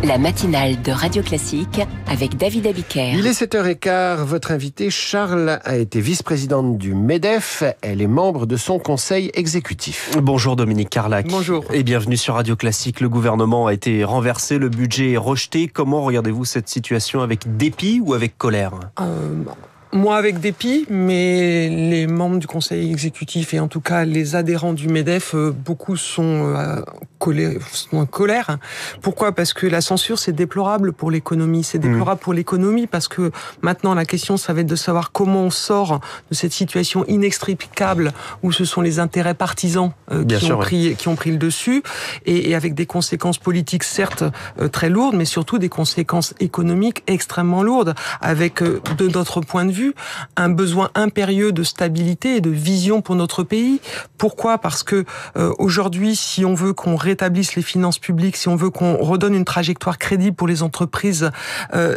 La matinale de Radio Classique avec David Abiker. Il est 7h15. Votre invitée, Charles, a été vice-présidente du MEDEF. Elle est membre de son conseil exécutif. Bonjour Dominique Carlac. Bonjour. Et bienvenue sur Radio Classique. Le gouvernement a été renversé, le budget est rejeté. Comment regardez-vous cette situation, avec dépit ou avec colère ? Moi, avec dépit, mais les membres du conseil exécutif et en tout cas les adhérents du MEDEF, beaucoup sont en colère. Pourquoi ? Parce que la censure, c'est déplorable pour l'économie. C'est déplorable pour l'économie parce que maintenant, la question, ça va être de savoir comment on sort de cette situation inextricable où ce sont les intérêts partisans qui ont pris le dessus et avec des conséquences politiques, certes, très lourdes, mais surtout des conséquences économiques extrêmement lourdes avec, de notre point de vue, un besoin impérieux de stabilité et de vision pour notre pays. Pourquoi ? Parce que aujourd'hui, si on veut qu'on rétablisse les finances publiques, si on veut qu'on redonne une trajectoire crédible pour les entreprises,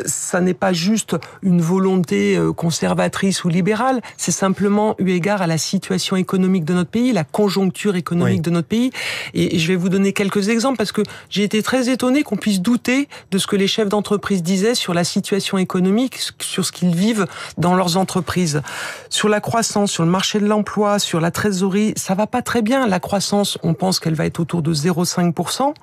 ça n'est pas juste une volonté conservatrice ou libérale, c'est simplement eu égard à la situation économique de notre pays, la conjoncture économique de notre pays. Et je vais vous donner quelques exemples parce que j'ai été très étonné qu'on puisse douter de ce que les chefs d'entreprise disaient sur la situation économique, sur ce qu'ils vivent dans leurs entreprises. Sur la croissance, sur le marché de l'emploi, sur la trésorerie, ça va pas très bien. La croissance, on pense qu'elle va être autour de 0,5%.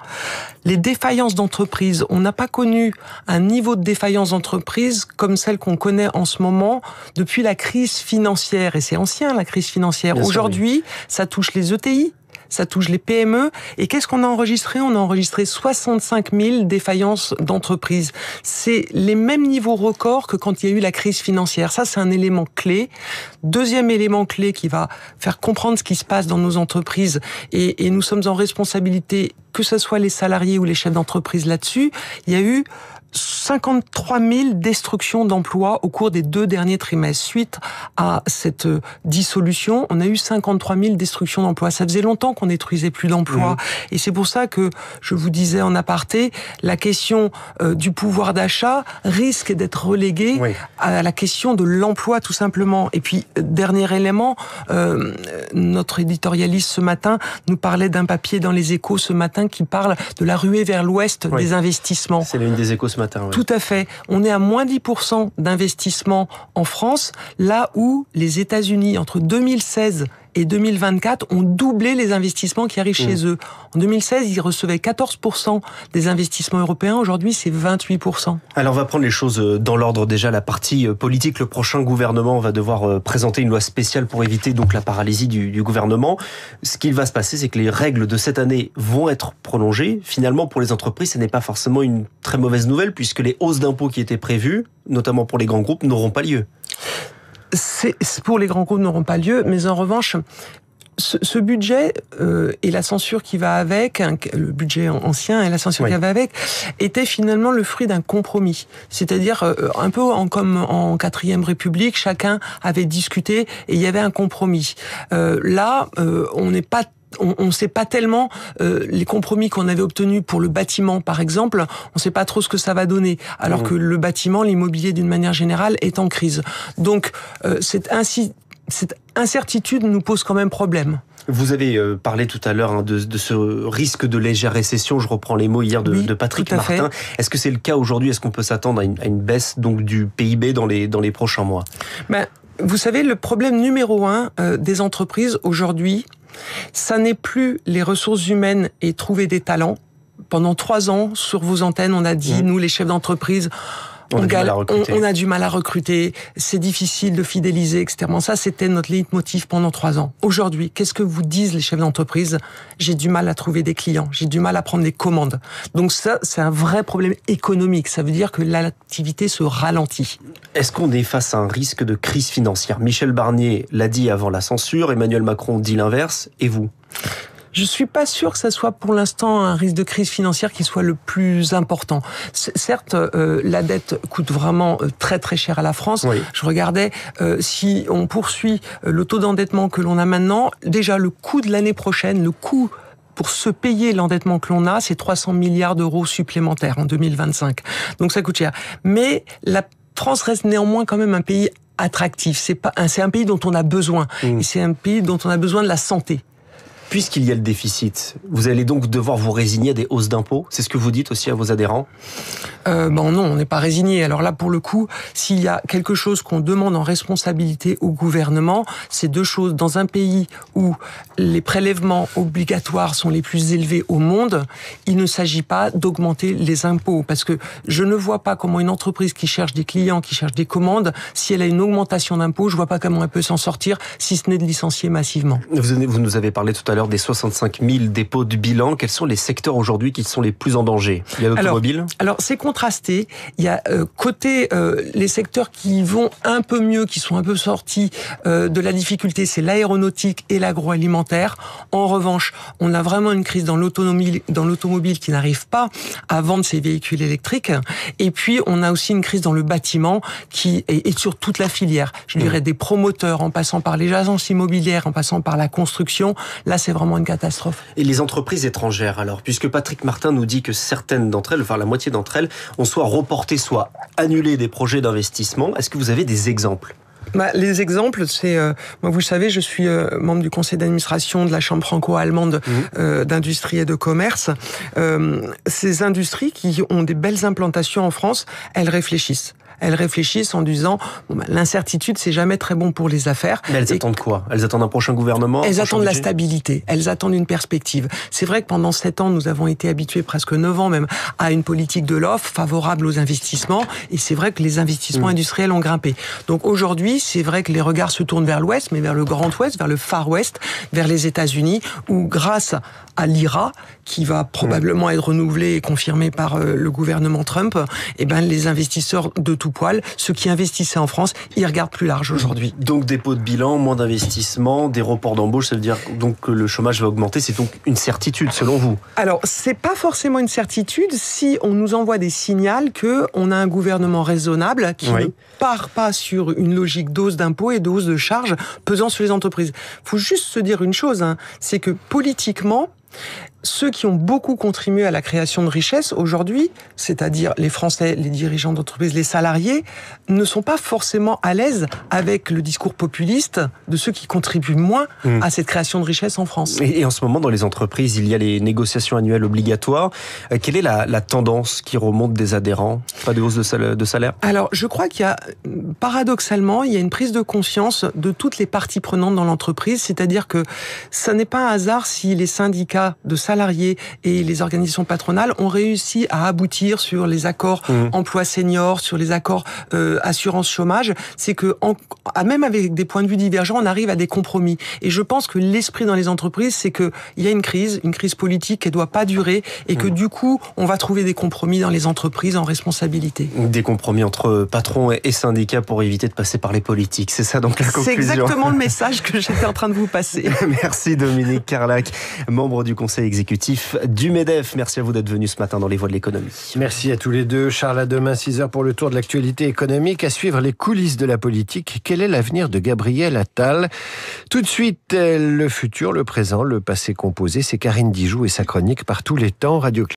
Les défaillances d'entreprises, on n'a pas connu un niveau de défaillance d'entreprise comme celle qu'on connaît en ce moment depuis la crise financière. Et c'est ancien, la crise financière. Aujourd'hui, ça touche les ETI. Ça touche les PME. Et qu'est-ce qu'on a enregistré ? On a enregistré 65 000 défaillances d'entreprises. C'est les mêmes niveaux records que quand il y a eu la crise financière. Ça, c'est un élément clé. Deuxième élément clé qui va faire comprendre ce qui se passe dans nos entreprises. Et nous sommes en responsabilité, que ce soit les salariés ou les chefs d'entreprise là-dessus. Il y a eu 53 000 destructions d'emplois au cours des 2 derniers trimestres. Suite à cette dissolution, on a eu 53 000 destructions d'emplois. Ça faisait longtemps qu'on détruisait plus d'emplois. Et c'est pour ça que, je vous disais en aparté, la question du pouvoir d'achat risque d'être reléguée à la question de l'emploi, tout simplement. Et puis, dernier élément, notre éditorialiste ce matin nous parlait d'un papier dans les Échos ce matin qui parle de la ruée vers l'ouest des investissements. C'est l'une des Échos ce matin. Tout à fait. On est à moins 10% d'investissement en France, là où les États-Unis, entre 2016 et 2024, ont doublé les investissements qui arrivent chez eux. En 2016, ils recevaient 14% des investissements européens. Aujourd'hui, c'est 28%. Alors, on va prendre les choses dans l'ordre. Déjà, la partie politique. Le prochain gouvernement va devoir présenter une loi spéciale pour éviter donc la paralysie du gouvernement. Ce qu'il va se passer, c'est que les règles de cette année vont être prolongées. Finalement, pour les entreprises, ce n'est pas forcément une très mauvaise nouvelle puisque les hausses d'impôts qui étaient prévues, notamment pour les grands groupes, n'auront pas lieu. Pour les grands groupes n'auront pas lieu, mais en revanche, ce budget et la censure qui va avec, le budget ancien et la censure qui va avec, était finalement le fruit d'un compromis. C'est-à-dire, un peu comme en 4e République, chacun avait discuté et il y avait un compromis. Là, on n'est pas on ne sait pas tellement les compromis qu'on avait obtenus pour le bâtiment, par exemple, on ne sait pas trop ce que ça va donner, alors que le bâtiment, l'immobilier d'une manière générale, est en crise. Donc, cette incertitude nous pose quand même problème. Vous avez parlé tout à l'heure de ce risque de légère récession, je reprends les mots hier de Patrick Martin. Est-ce que c'est le cas aujourd'hui ? Est-ce qu'on peut s'attendre à une baisse donc, du PIB dans les prochains mois ? Vous savez, le problème numéro 1 des entreprises aujourd'hui, ça n'est plus les ressources humaines et trouver des talents. Pendant 3 ans, sur vos antennes, on a dit, nous, les chefs d'entreprise, on a du mal à recruter, c'est difficile de fidéliser, etc. Ça, c'était notre leitmotiv pendant 3 ans. Aujourd'hui, qu'est-ce que vous disent les chefs d'entreprise ? J'ai du mal à trouver des clients, j'ai du mal à prendre des commandes. Donc ça, c'est un vrai problème économique. Ça veut dire que l'activité se ralentit. Est-ce qu'on est face à un risque de crise financière ? Michel Barnier l'a dit avant la censure, Emmanuel Macron dit l'inverse, et vous ? Je suis pas sûr que ça soit pour l'instant un risque de crise financière qui soit le plus important. Certes, la dette coûte vraiment très très cher à la France. Je regardais, si on poursuit le taux d'endettement que l'on a maintenant, déjà le coût de l'année prochaine, le coût pour se payer l'endettement que l'on a, c'est 300 milliards d'euros supplémentaires en 2025. Donc ça coûte cher. Mais la France reste néanmoins quand même un pays attractif. C'est un pays dont on a besoin. Et c'est un pays dont on a besoin de la santé. Puisqu'il y a le déficit, vous allez donc devoir vous résigner à des hausses d'impôts? C'est ce que vous dites aussi à vos adhérents? Non, on n'est pas résigné. Alors là, pour le coup, s'il y a quelque chose qu'on demande en responsabilité au gouvernement, c'est deux choses. Dans un pays où les prélèvements obligatoires sont les plus élevés au monde, il ne s'agit pas d'augmenter les impôts. Parce que je ne vois pas comment une entreprise qui cherche des clients, qui cherche des commandes, si elle a une augmentation d'impôts, je vois pas comment elle peut s'en sortir, si ce n'est de licencier massivement. Vous nous avez parlé tout à l'heure des 65 000 dépôts de bilan. Quels sont les secteurs aujourd'hui qui sont les plus en danger? Il y a l'automobile? Alors c'est contrasté. Il y a côté les secteurs qui vont un peu mieux, qui sont un peu sortis de la difficulté, c'est l'aéronautique et l'agroalimentaire. En revanche, on a vraiment une crise dans l'automobile qui n'arrive pas à vendre ses véhicules électriques. Et puis on a aussi une crise dans le bâtiment qui est sur toute la filière. Je dirais des promoteurs, en passant par les agences immobilières, en passant par la construction. Là, c'est vraiment une catastrophe. Et les entreprises étrangères, alors, puisque Patrick Martin nous dit que certaines d'entre elles, enfin la moitié d'entre elles, ont soit reporté, soit annulé des projets d'investissement. Est-ce que vous avez des exemples? Les exemples, c'est... moi, vous savez, je suis membre du conseil d'administration de la Chambre franco-allemande d'industrie et de commerce. Ces industries qui ont des belles implantations en France, elles réfléchissent. Elles réfléchissent en disant l'incertitude, c'est jamais très bon pour les affaires. Mais elles attendent quoi? Elles attendent un prochain gouvernement? Elles attendent la stabilité. Elles attendent une perspective. C'est vrai que pendant 7 ans, nous avons été habitués, presque 9 ans même, à une politique de l'offre favorable aux investissements. Et c'est vrai que les investissements industriels ont grimpé. Donc aujourd'hui, c'est vrai que les regards se tournent vers l'Ouest, mais vers le Grand Ouest, vers le Far West, vers les États-Unis, où grâce à l'IRA, qui va probablement être renouvelé et confirmé par le gouvernement Trump, eh ben les investisseurs de tout poil, ceux qui investissaient en France, ils regardent plus large aujourd'hui. Donc dépôt de bilan, moins d'investissement, des reports d'embauche, ça veut dire donc que le chômage va augmenter, c'est donc une certitude selon vous? Alors, c'est pas forcément une certitude si on nous envoie des signaux que on a un gouvernement raisonnable qui ne part pas sur une logique d'hausse d'impôts et de hausse de charges pesant sur les entreprises. Faut juste se dire une chose, c'est que politiquement, ceux qui ont beaucoup contribué à la création de richesses aujourd'hui, c'est-à-dire les Français, les dirigeants d'entreprises, les salariés, ne sont pas forcément à l'aise avec le discours populiste de ceux qui contribuent moins à cette création de richesses en France. Et en ce moment, dans les entreprises, il y a les négociations annuelles obligatoires. Quelle est la tendance qui remonte des adhérents? Pas de hausse de salaire? Alors, je crois qu'il y a, paradoxalement, il y a une prise de conscience de toutes les parties prenantes dans l'entreprise, c'est-à-dire que ça n'est pas un hasard si les syndicats de salariés et les organisations patronales ont réussi à aboutir sur les accords emploi senior, sur les accords assurance chômage. C'est que même avec des points de vue divergents, on arrive à des compromis. Et je pense que l'esprit dans les entreprises, c'est que il y a une crise politique qui ne doit pas durer et que du coup, on va trouver des compromis dans les entreprises en responsabilité. Des compromis entre patrons et syndicats pour éviter de passer par les politiques. C'est ça donc la conclusion. C'est exactement le message que j'étais en train de vous passer. Merci Dominique Carlac, membre du conseil exécutif du MEDEF. Merci à vous d'être venu ce matin dans Les Voix de l'économie. Merci à tous les deux. Charles, à demain 6h pour le tour de l'actualité économique. À suivre les coulisses de la politique. Quel est l'avenir de Gabriel Attal? Tout de suite, le futur, le présent, le passé composé. C'est Karine Dijoux et sa chronique Par tous les temps, Radio